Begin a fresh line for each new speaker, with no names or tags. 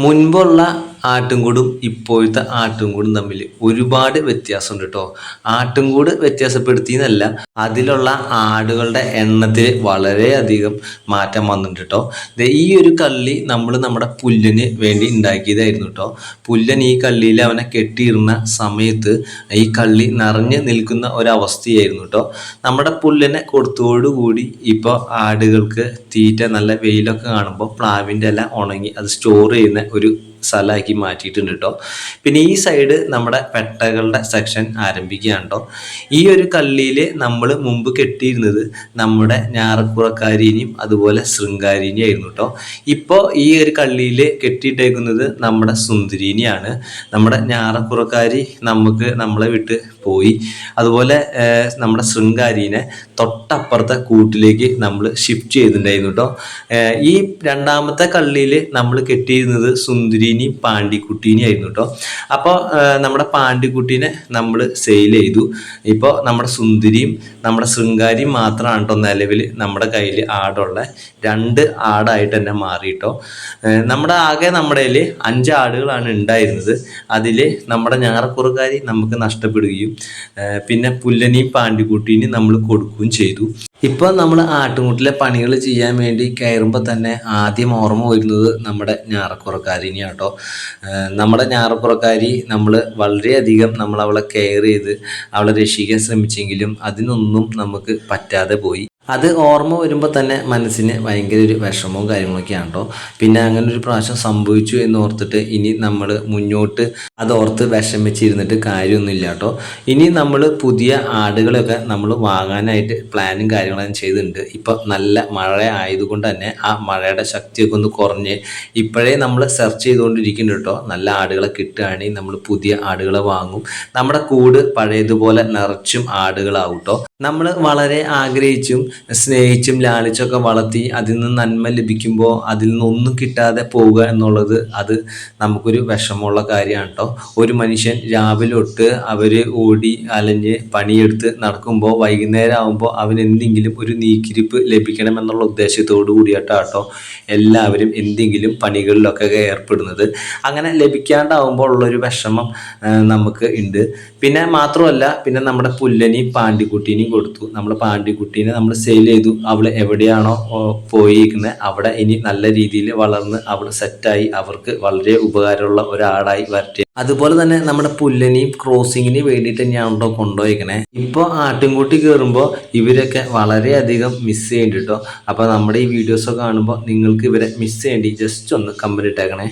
മുൻപുള്ള ആട്ടിൻകൂടും ഇപ്പോഴത്തെ ആട്ടിൻകൂടും തമ്മിൽ ഒരുപാട് വ്യത്യാസമുണ്ട് കേട്ടോ. ആട്ടിൻകൂട് വ്യത്യാസപ്പെടുത്തിയെന്നല്ല, അതിലുള്ള ആടുകളുടെ എണ്ണത്തിൽ വളരെയധികം മാറ്റം വന്നിട്ടുണ്ട് കേട്ടോ. ഈ ഒരു കള്ളി നമ്മൾ നമ്മുടെ പുല്ലിന് വേണ്ടി ഉണ്ടാക്കിയതായിരുന്നു കേട്ടോ. പുല്ലൻ ഈ കള്ളിയിൽ അവനെ കെട്ടിയിരുന്ന സമയത്ത് ഈ കള്ളി നിറഞ്ഞു നിൽക്കുന്ന ഒരവസ്ഥയായിരുന്നു കേട്ടോ. നമ്മുടെ പുല്ലിനെ കൊടുത്തോടുകൂടി ഇപ്പോൾ ആടുകൾക്ക് തീറ്റ നല്ല വെയിലൊക്കെ കാണുമ്പോൾ പ്ലാവിൻ്റെ എല്ലാം ഉണങ്ങി അത് സ്റ്റോർ ചെയ്യുന്ന ഒരു സ്ഥലമാക്കി മാറ്റിയിട്ടുണ്ട് കേട്ടോ. പിന്നെ ഈ സൈഡ് നമ്മുടെ പെട്ടകളുടെ സെക്ഷൻ ആരംഭിക്കുകയാണ് കേട്ടോ. ഈ ഒരു കള്ളിയിൽ നമ്മൾ മുമ്പ് കെട്ടിയിരുന്നത് നമ്മുടെ ഞാറക്കുറക്കാരിനെയും അതുപോലെ ശൃംഗാരിനെയും ആയിരുന്നു കേട്ടോ. ഇപ്പോൾ ഈ ഒരു കള്ളിയിൽ കെട്ടിയിട്ടേക്കുന്നത് നമ്മുടെ സുന്ദരിനെയാണ്. നമ്മുടെ ഞാറക്കുറക്കാരി നമ്മളെ വിട്ട് പോയി. അതുപോലെ നമ്മുടെ ശൃംഗാരിനെ തൊട്ടപ്പുറത്തെ കൂട്ടിലേക്ക് നമ്മൾ ഷിഫ്റ്റ് ചെയ്തിട്ടുണ്ടായിരുന്നു കേട്ടോ. ഈ രണ്ടാമത്തെ കള്ളിയിൽ നമ്മൾ കെട്ടിയിരുന്നത് സുന്ദരിനെയും പാണ്ടിക്കുട്ടീനെയും ആയിരുന്നു കേട്ടോ. അപ്പോൾ നമ്മുടെ പാണ്ടിക്കുട്ടീനെ നമ്മൾ സെയിൽ ചെയ്തു. ഇപ്പോൾ നമ്മുടെ സുന്ദരിയും നമ്മുടെ ശൃംഗാരിയും മാത്രമാണ് കേട്ടോ നിലവിൽ നമ്മുടെ കയ്യിൽ ആടുള്ള. 2 ആടായിട്ട് തന്നെ മാറിയിട്ടോ. നമ്മുടെ കയ്യിൽ 5 ആടുകളാണ് ഉണ്ടായിരുന്നത്. അതിൽ നമ്മുടെ ഞാറക്കുറക്കാരി നമുക്ക് നഷ്ടപ്പെടുകയും പിന്നെ പുല്ലനെയും പാണ്ടിക്കുട്ടീനെയും നമ്മൾ കൊടുക്കുകയും ചെയ്തു. ഇപ്പോൾ നമ്മൾ ആട്ടുംകൂട്ടിലെ പണികൾ ചെയ്യാൻ വേണ്ടി കയറുമ്പോൾ തന്നെ ആദ്യം ഓർമ്മ വരുന്നത് നമ്മുടെ ഞാറക്കുറക്കാരിനെയാണ് കേട്ടോ. നമ്മുടെ ഞാറക്കുറക്കാരി നമ്മൾ വളരെയധികം അവളെ കെയർ ചെയ്ത് അവളെ രക്ഷിക്കാൻ ശ്രമിച്ചെങ്കിലും അതിനൊന്നും നമുക്ക് പറ്റാതെ പോയി. അത് ഓർമ്മ വരുമ്പോൾ തന്നെ മനസ്സിന് ഭയങ്കര ഒരു വിഷമവും കാര്യങ്ങളൊക്കെയാണ് കേട്ടോ. പിന്നെ അങ്ങനെ ഒരു പ്രാവശ്യം സംഭവിച്ചു എന്ന് ഓർത്തിട്ട് ഇനി നമ്മൾ മുന്നോട്ട് അതോർത്ത് വിഷമിച്ചിരുന്നിട്ട് കാര്യമൊന്നുമില്ല കേട്ടോ. ഇനി നമ്മൾ പുതിയ ആടുകളൊക്കെ നമ്മൾ വാങ്ങാനായിട്ട് പ്ലാനും കാര്യങ്ങളൊക്കെ ചെയ്തിട്ടുണ്ട്. ഇപ്പോൾ നല്ല മഴ ആയതുകൊണ്ട് തന്നെ ആ മഴയുടെ ശക്തിയൊക്കെ ഒന്ന് കുറഞ്ഞ് ഇപ്പോഴേ നമ്മൾ സെർച്ച് ചെയ്തുകൊണ്ടിരിക്കുന്നുണ്ട് കേട്ടോ. നല്ല ആടുകളെ കിട്ടുകയാണെങ്കിൽ നമ്മൾ പുതിയ ആടുകളെ വാങ്ങും. നമ്മുടെ കൂട് പഴയതുപോലെ നിറച്ചും ആടുകളാവും കേട്ടോ. നമ്മൾ വളരെ ആഗ്രഹിച്ചും സ്നേഹിച്ചും ലാളിച്ചൊക്കെ വളർത്തി അതിൽ നിന്ന് നന്മ ലഭിക്കുമ്പോൾ അതിൽ നിന്നൊന്നും കിട്ടാതെ പോവുക എന്നുള്ളത് അത് നമുക്കൊരു വിഷമമുള്ള കാര്യമാണ് കേട്ടോ. ഒരു മനുഷ്യൻ രാവിലെ തൊട്ട് അവർ ഓടി അലഞ്ഞ് പണിയെടുത്ത് നടക്കുമ്പോൾ വൈകുന്നേരം ആകുമ്പോൾ അവന് എന്തെങ്കിലും ഒരു നീക്കിരിപ്പ് ലഭിക്കണം എന്നുള്ള ഉദ്ദേശത്തോടു കൂടിയിട്ടാട്ടോ എല്ലാവരും എന്തെങ്കിലും പണികളിലൊക്കെ ഏർപ്പെടുന്നത്. അങ്ങനെ ലഭിക്കാണ്ടാവുമ്പോൾ ഉള്ളൊരു വിഷമം നമുക്ക് ഉണ്ട്. പിന്നെ മാത്രമല്ല, പിന്നെ നമ്മുടെ പുല്ലനെയും പാണ്ടിക്കുട്ടീനെയും കൊടുത്തു. നമ്മൾ പാണ്ടിക്കുട്ടീനെ നമ്മൾ സെയിൽ ചെയ്തു. അവൾ എവിടെയാണോ പോയിരിക്കുന്നത് അവിടെ ഇനി നല്ല രീതിയിൽ വളർന്ന് അവിടെ സെറ്റായി അവർക്ക് വളരെ ഉപകാരമുള്ള ഒരാടായി വരട്ടെ. അതുപോലെ തന്നെ നമ്മുടെ പുല്ലനെയും ക്രോസിങ്ങിന് വേണ്ടിയിട്ട് തന്നെയാണോ കൊണ്ടുപോയിക്കണേ. ഇപ്പോൾ ആട്ടിൻകൂട്ടി കയറുമ്പോൾ ഇവരൊക്കെ വളരെയധികം മിസ് ചെയ്യുന്നുണ്ട് കേട്ടോ. അപ്പോൾ നമ്മുടെ ഈ വീഡിയോസൊക്കെ കാണുമ്പോൾ നിങ്ങൾക്ക് ഇവരെ മിസ് ചെയ്യേണ്ടി ജസ്റ്റ് ഒന്ന് കമന്റ് ഇട്ടേക്കണേ.